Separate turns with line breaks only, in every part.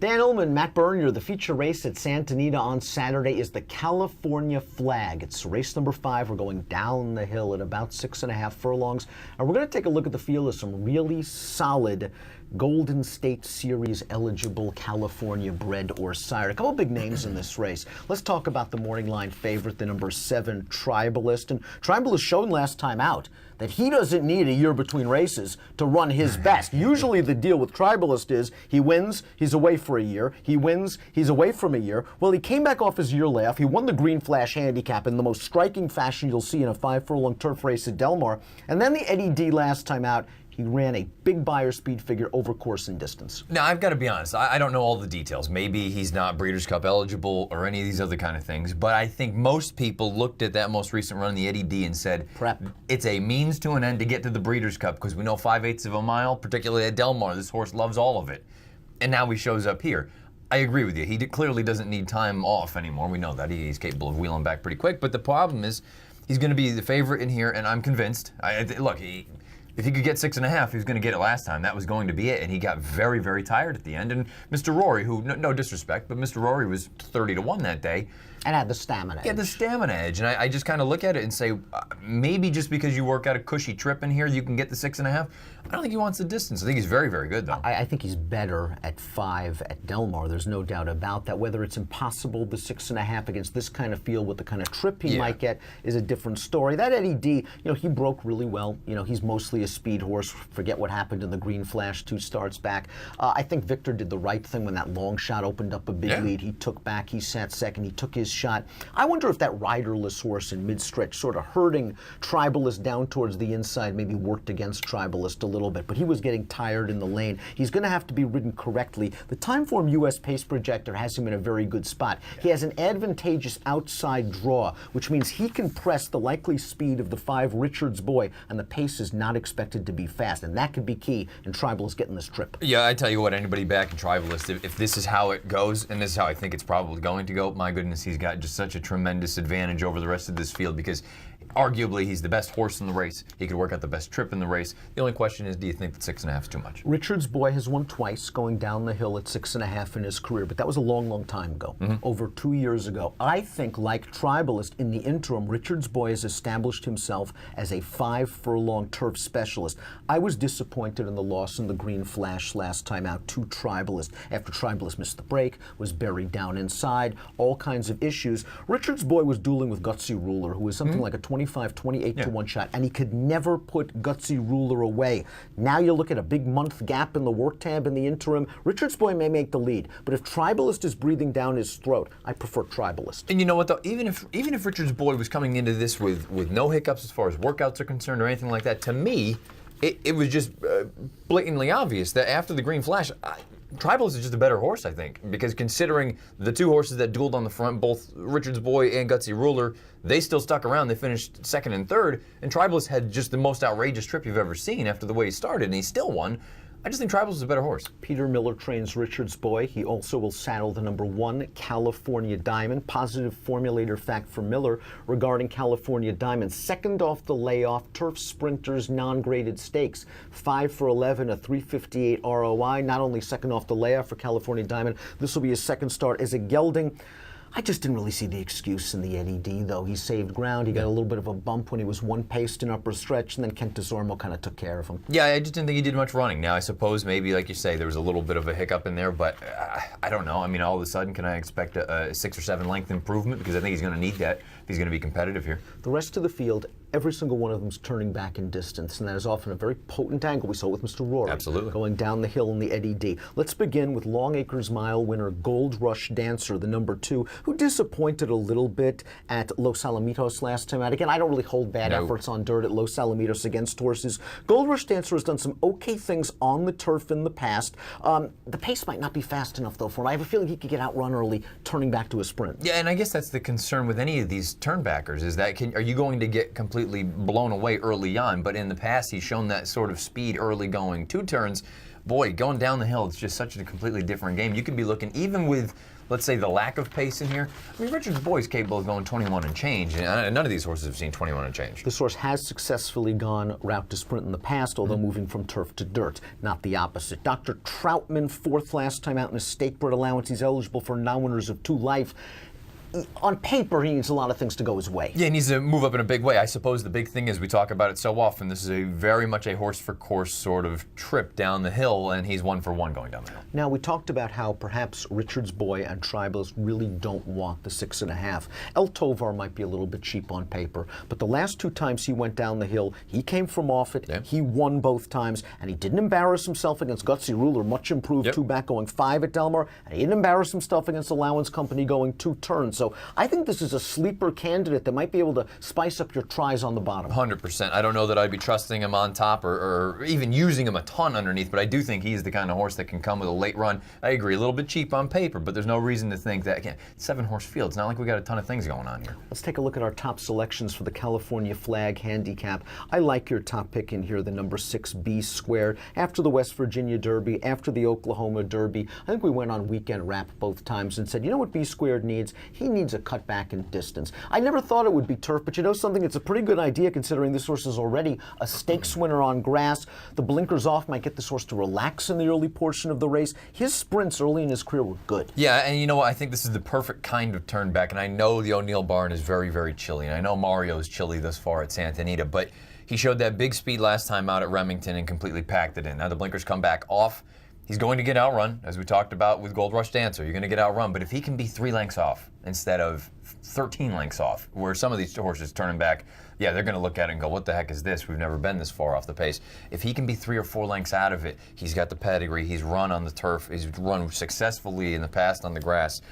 Dan Illman, Matt Bernier, the feature race at Santa Anita on Saturday is the California Flag. It's race number 5. We're going down the hill at about 6.5 furlongs. And we're going to take a look at the field of some really solid Golden State Series eligible California bred or sire. A couple big names in this race. Let's talk about the morning line favorite, the number 7 Tribalist. And Tribalist showed last time out that he doesn't need a year between races to run his best. Usually the deal with Tribalist is he wins, he's away for a year. He wins, he's away from a year. Well, he came back off his year layoff. He won the Green Flash Handicap in the most striking fashion you'll see in a 5-furlong turf race at Del Mar. And then the Eddie D last time out, he ran a big buyer speed figure over course and distance.
Now, I've got to be honest, I don't know all the details. Maybe he's not Breeders' Cup eligible or any of these other kind of things, but I think most people looked at that most recent run in the Eddie D and said,
Prep.
It's a means to an end to get to the Breeders' Cup, because we know 5/8 of a mile, particularly at Del Mar, this horse loves all of it. And now he shows up here. I agree with you. He clearly doesn't need time off anymore. We know that. He's capable of wheeling back pretty quick, but the problem is he's going to be the favorite in here, and I'm convinced. Look, if he could get 6.5, he was going to get it last time. That was going to be it, and he got very, very tired at the end. And Mr. Rory, who, no disrespect, but Mr. Rory was 30-1 that day.
And had the stamina edge.
Yeah, the stamina edge. And I just kind of look at it and say, maybe just because you work out a cushy trip in here, you can get the 6.5. I don't think he wants the distance. I think he's very, very good, though.
I think he's better at 5 at Del Mar. There's no doubt about that. Whether it's impossible, the 6.5 against this kind of field with the kind of trip he might get is a different story. That Eddie D, he broke really well. He's mostly a speed horse. Forget what happened in the Green Flash 2 starts back. I think Victor did the right thing when that long shot opened up a big lead. He took back. He sat second. He took his shot. I wonder if that riderless horse in mid-stretch, sort of herding Tribalist down towards the inside, maybe worked against Tribalist a little bit, but he was getting tired in the lane. He's going to have to be ridden correctly. The Timeform US Pace Projector has him in a very good spot. He has an advantageous outside draw, which means he can press the likely speed of the 5 Richards Boy, and the pace is not expected to be fast, and that could be key in Tribalist getting this trip.
Yeah, I tell you what, anybody back in Tribalist, if this is how it goes, and this is how I think it's probably going to go, my goodness, he's got just such a tremendous advantage over the rest of this field, because arguably he's the best horse in the race. He could work out the best trip in the race. The only question is, do you think that 6.5 is too much?
Richards Boy has won twice, going down the hill at 6.5 in his career, but that was a long, long time ago, over 2 years ago. I think, like Tribalist, in the interim, Richards Boy has established himself as a 5-furlong turf specialist. I was disappointed in the loss in the Green Flash last time out to Tribalist. After Tribalist missed the break, was buried down inside, all kinds of issues. Richards Boy was dueling with Gutsy Ruler, who was something like a 25, 28 to 1 shot, and he could never put Gutsy Ruler away. Now you look at a big month gap in the work tab in the interim. Richards Boy may make the lead, but if Tribalist is breathing down his throat, I prefer Tribalist.
And you know what, though? Even if Richards Boy was coming into this with no hiccups as far as workouts are concerned or anything like that, to me, it was just blatantly obvious that after the Green Flash, Tribalist is just a better horse, I think, because considering the 2 horses that dueled on the front, both Richards Boy and Gutsy Ruler, they still stuck around. They finished 2nd and 3rd, and Tribalist had just the most outrageous trip you've ever seen after the way he started, and he still won. I just think Tribalist is a better horse.
Peter Miller trains Richards Boy. He also will saddle the number 1 California Diamond. Positive formulator fact for Miller regarding California Diamond. Second off the layoff, Turf Sprinters non-graded stakes. 5 for 11, a 358 ROI. Not only second off the layoff for California Diamond, this will be his second start as a gelding. I just didn't really see the excuse in the Eddie D, though. He saved ground. He got a little bit of a bump when he was 1-paced in upper stretch, and then Kent DeZormo kind of took care of him.
Yeah, I just didn't think he did much running. Now, I suppose maybe, like you say, there was a little bit of a hiccup in there, but I don't know. I mean, all of a sudden, can I expect a 6 or 7 length improvement? Because I think he's going to need that if he's going to be competitive here.
The rest of the field, every single one of them is turning back in distance, and that is often a very potent angle. We saw it with Mr. Rory.
Absolutely.
Going down the hill in the Eddie D. Let's begin with Longacres Mile winner Gold Rush Dancer, the number 2, who disappointed a little bit at Los Alamitos last time out. Again, I don't really hold bad efforts on dirt at Los Alamitos against horses. Gold Rush Dancer has done some okay things on the turf in the past. The pace might not be fast enough, though, for him. I have a feeling he could get outrun early, turning back to a sprint.
Yeah, and I guess that's the concern with any of these turnbackers, is that are you going to get completely blown away early on? But in the past, he's shown that sort of speed early going 2 turns. boy, going down the hill, it's just such a completely different game. You could be looking, even with, let's say, the lack of pace in here. I mean, Richard's Boy is capable of going 21 and change, and none of these horses have seen 21 and change.
This horse has successfully gone route to sprint in the past, although moving from turf to dirt, not the opposite. Dr. Troutman, fourth last time out in a stake bred allowance. He's eligible for non-winners of 2 life. On paper, he needs a lot of things to go his way.
Yeah, he needs to move up in a big way. I suppose the big thing is, we talk about it so often, this is a very much a horse for course sort of trip down the hill, and he's 1 for 1 going down the hill.
Now, we talked about how perhaps Richard's Boy and Tribals really don't want the 6.5. El Tovar might be a little bit cheap on paper, but the last 2 times he went down the hill, he came from off it, he won both times, and he didn't embarrass himself against Gutsy Ruler, much improved, 2 back going 5 at Del Mar, and he didn't embarrass himself against Allowance Company going 2 turns. So I think this is a sleeper candidate that might be able to spice up your tries on the bottom.
100%. I don't know that I'd be trusting him on top or even using him a ton underneath, but I do think he's the kind of horse that can come with a late run. I agree, a little bit cheap on paper, but there's no reason to think that, again, 7-horse field. It's not like we got a ton of things going on here.
Let's take a look at our top selections for the California Flag Handicap. I like your top pick in here, the number 6 B Squared. After the West Virginia Derby, after the Oklahoma Derby, I think we went on weekend wrap both times and said, you know what B Squared needs? He needs a cut back in distance. I never thought it would be turf, but you know something? It's a pretty good idea considering this horse is already a stakes winner on grass. The blinkers off might get this horse to relax in the early portion of the race. His sprints early in his career were good.
Yeah, and you know what? I think this is the perfect kind of turn back, and I know the O'Neill barn is very, very chilly, and I know Mario's chilly thus far at Santa Anita, but he showed that big speed last time out at Remington and completely packed it in. Now the blinkers come back off. He's going to get outrun, as we talked about with Gold Rush Dancer. You're going to get outrun, but if he can be 3 lengths off instead of 13 lengths off, where some of these horses turning back, yeah, they're going to look at it and go, what the heck is this? We've never been this far off the pace. If he can be 3 or 4 lengths out of it, he's got the pedigree, he's run on the turf, he's run successfully in the past on the grass.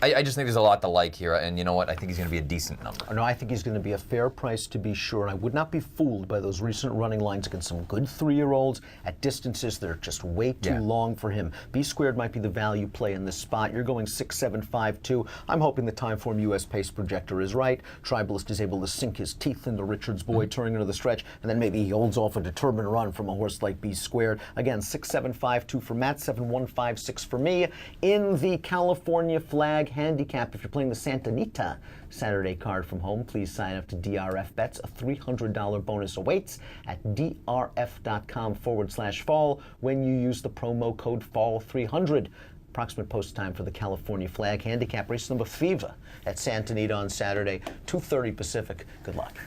I just think there's a lot to like here, and you know what? I think he's going to be a decent number.
No, I think he's going to be a fair price to be sure, and I would not be fooled by those recent running lines against some good 3-year-olds at distances that are just way too long for him. B Squared might be the value play in this spot. You're going 6.752. I'm hoping the Timeform US pace projector is right. Tribalist is able to sink his teeth into Richard's Boy, turning into the stretch, and then maybe he holds off a determined run from a horse like B Squared. Again, 6.752 for Matt, 7.156 for me. In the California Flag Handicap, if you're playing the Santa Anita Saturday card from home, please sign up to DRF Bets. A $300 bonus awaits at drf.com/fall when you use the promo code FALL300. Approximate post time for the California Flag Handicap race number 5 at Santa Anita on Saturday, 2:30 Pacific. Good luck.